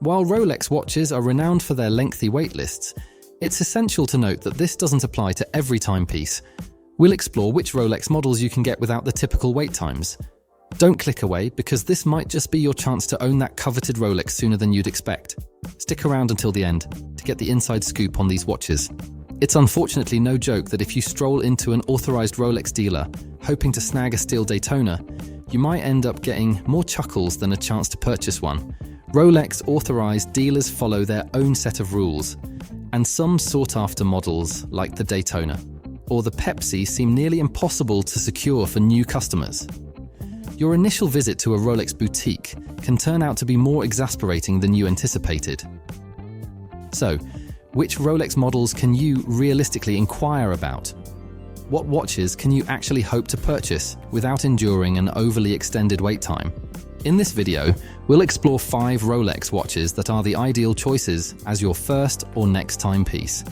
While Rolex watches are renowned for their lengthy wait lists, it's essential to note that this doesn't apply to every timepiece. We'll explore which Rolex models you can get without the typical wait times. Don't click away, because this might just be your chance to own that coveted Rolex sooner than you'd expect. Stick around until the end to get the inside scoop on these watches. It's unfortunately no joke that if you stroll into an authorized Rolex dealer hoping to snag a steel Daytona, you might end up getting more chuckles than a chance to purchase one. Rolex authorized dealers follow their own set of rules, and some sought-after models, like the Daytona or the Pepsi, seem nearly impossible to secure for new customers. Your initial visit to a Rolex boutique can turn out to be more exasperating than you anticipated. So, which Rolex models can you realistically inquire about? What watches can you actually hope to purchase without enduring an overly extended wait time? In this video, we'll explore 5 Rolex watches that are the ideal choices as your first or next timepiece.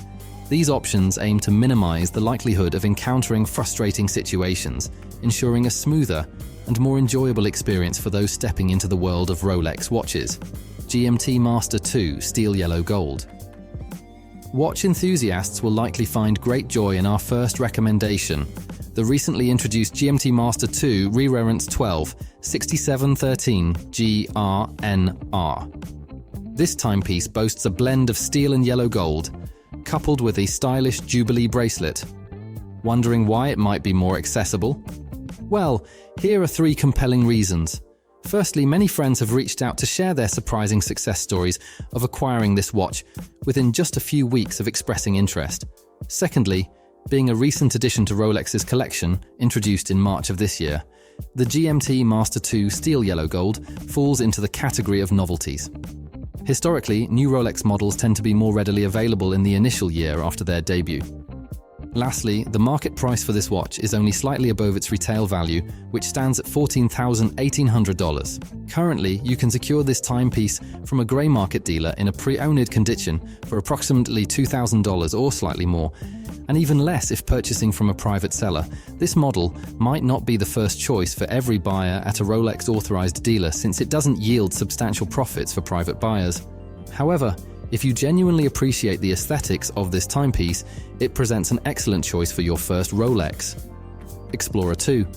These options aim to minimize the likelihood of encountering frustrating situations, ensuring a smoother and more enjoyable experience for those stepping into the world of Rolex watches. GMT Master 2 Steel Yellow Gold. Watch enthusiasts will likely find great joy in our first recommendation, the recently introduced GMT Master 2 Reverence 12 6713 GRNR. This timepiece boasts a blend of steel and yellow gold, coupled with a stylish Jubilee bracelet. Wondering why it might be more accessible? Well, here are 3 compelling reasons. Firstly, many friends have reached out to share their surprising success stories of acquiring this watch within just a few weeks of expressing interest. Secondly, being a recent addition to Rolex's collection, introduced in March of this year, the GMT Master 2 Steel Yellow Gold falls into the category of novelties. Historically, new Rolex models tend to be more readily available in the initial year after their debut. Lastly, the market price for this watch is only slightly above its retail value, which stands at $14,1800. Currently, you can secure this timepiece from a grey market dealer in a pre-owned condition for approximately $2,000 or slightly more, and even less if purchasing from a private seller. This model might not be the first choice for every buyer at a Rolex authorized dealer, since it doesn't yield substantial profits for private buyers. However, if you genuinely appreciate the aesthetics of this timepiece, it presents an excellent choice for your first Rolex. Explorer 2.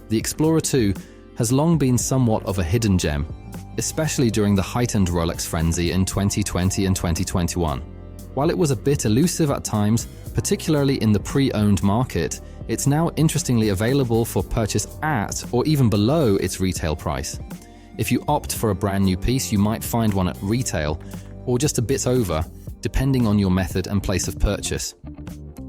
The Explorer 2 has long been somewhat of a hidden gem, especially during the heightened Rolex frenzy in 2020 and 2021. While it was a bit elusive at times, particularly in the pre-owned market, it's now interestingly available for purchase at or even below its retail price. If you opt for a brand new piece, you might find one at retail, or just a bit over, depending on your method and place of purchase.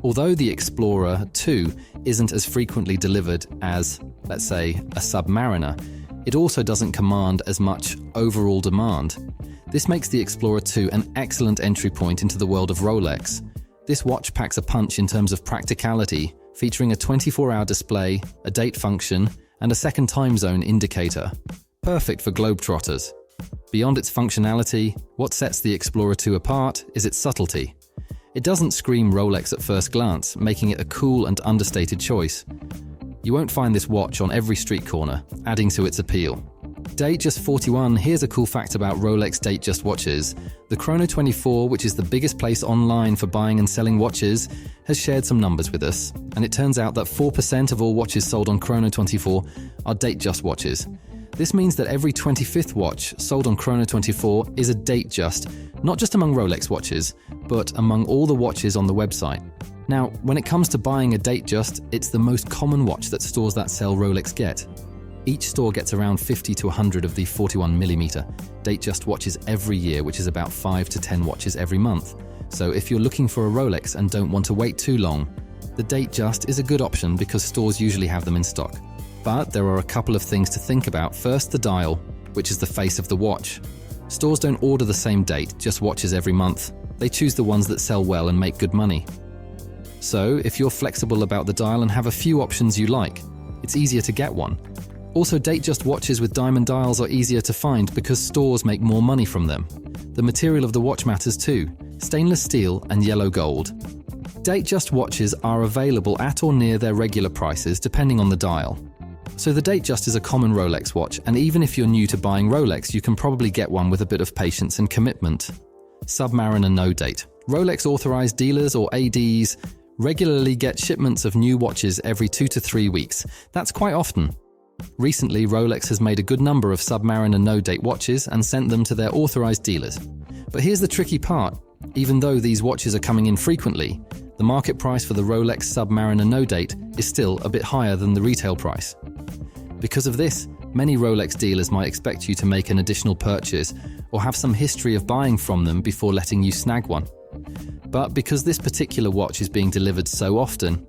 Although the Explorer 2 isn't as frequently delivered as, let's say, a Submariner, it also doesn't command as much overall demand. This makes the Explorer 2 an excellent entry point into the world of Rolex. This watch packs a punch in terms of practicality, featuring a 24-hour display, a date function, and a second time zone indicator. Perfect for globetrotters. Beyond its functionality, what sets the Explorer 2 apart is its subtlety. It doesn't scream Rolex at first glance, making it a cool and understated choice. You won't find this watch on every street corner, adding to its appeal. Datejust 41, here's a cool fact about Rolex Datejust watches. The Chrono 24, which is the biggest place online for buying and selling watches, has shared some numbers with us, and it turns out that 4% of all watches sold on Chrono 24 are Datejust watches. This means that every 25th watch sold on Chrono 24 is a Datejust, not just among Rolex watches, but among all the watches on the website. Now, when it comes to buying a Datejust, it's the most common watch that stores that sell Rolex get. Each store gets around 50 to 100 of the 41mm Datejust watches every year, which is about 5 to 10 watches every month. So if you're looking for a Rolex and don't want to wait too long, the Datejust is a good option because stores usually have them in stock. But there are a couple of things to think about. First, the dial, which is the face of the watch. Stores don't order the same date, just watches every month. They choose the ones that sell well and make good money. So, if you're flexible about the dial and have a few options you like, it's easier to get one. Also, Datejust watches with diamond dials are easier to find because stores make more money from them. The material of the watch matters too, stainless steel and yellow gold. Datejust watches are available at or near their regular prices depending on the dial. So the Datejust is a common Rolex watch, and even if you're new to buying Rolex, you can probably get one with a bit of patience and commitment. Submariner no date. Rolex authorized dealers, or ADs, regularly get shipments of new watches every 2 to 3 weeks. That's quite often. Recently, Rolex has made a good number of Submariner no-date watches and sent them to their authorized dealers. But here's the tricky part. Even though these watches are coming in frequently, the market price for the Rolex Submariner no-date is still a bit higher than the retail price. Because of this, many Rolex dealers might expect you to make an additional purchase or have some history of buying from them before letting you snag one. But because this particular watch is being delivered so often,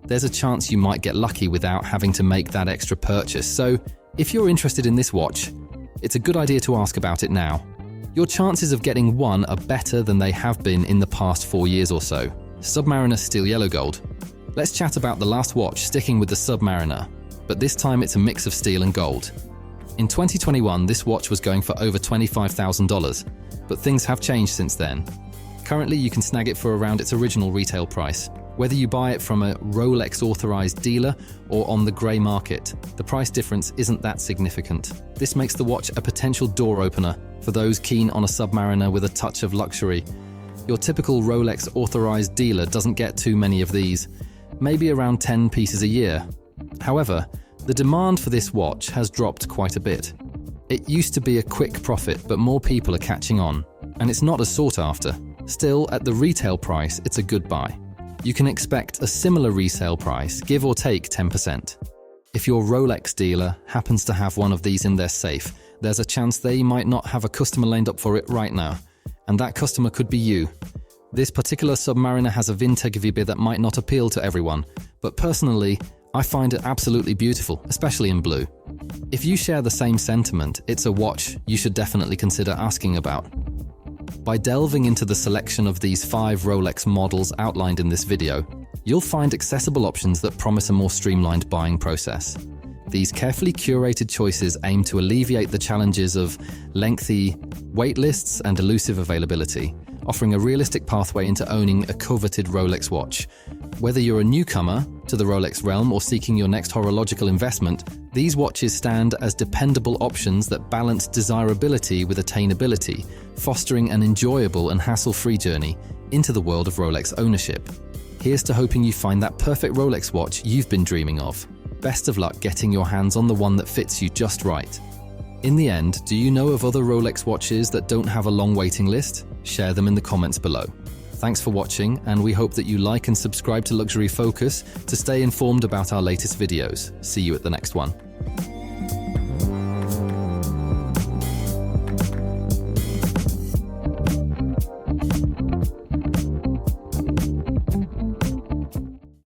there's a chance you might get lucky without having to make that extra purchase. So, if you're interested in this watch, it's a good idea to ask about it now. Your chances of getting one are better than they have been in the past 4 years or so. Submariner Steel Yellow Gold. Let's chat about the last watch, sticking with the Submariner, but this time it's a mix of steel and gold. In 2021, this watch was going for over $25,000, but things have changed since then. Currently, you can snag it for around its original retail price. Whether you buy it from a Rolex authorized dealer or on the grey market, the price difference isn't that significant. This makes the watch a potential door opener for those keen on a Submariner with a touch of luxury. Your typical Rolex authorized dealer doesn't get too many of these, maybe around 10 pieces a year. However, the demand for this watch has dropped quite a bit. It used to be a quick profit, but more people are catching on, and it's not as sought after. Still, at the retail price, it's a good buy. You can expect a similar resale price, give or take 10%. If your Rolex dealer happens to have one of these in their safe, there's a chance they might not have a customer lined up for it right now, and that customer could be you. This particular Submariner has a vintage vibe that might not appeal to everyone, but personally, I find it absolutely beautiful, especially in blue. If you share the same sentiment, it's a watch you should definitely consider asking about. By delving into the selection of these 5 Rolex models outlined in this video, you'll find accessible options that promise a more streamlined buying process. These carefully curated choices aim to alleviate the challenges of lengthy wait lists and elusive availability, offering a realistic pathway into owning a coveted Rolex watch. Whether you're a newcomer to the Rolex realm or seeking your next horological investment, these watches stand as dependable options that balance desirability with attainability, fostering an enjoyable and hassle-free journey into the world of Rolex ownership. Here's to hoping you find that perfect Rolex watch you've been dreaming of. Best of luck getting your hands on the one that fits you just right. In the end, do you know of other Rolex watches that don't have a long waiting list? Share them in the comments below. Thanks for watching, and we hope that you like and subscribe to Luxury Focus to stay informed about our latest videos. See you at the next one.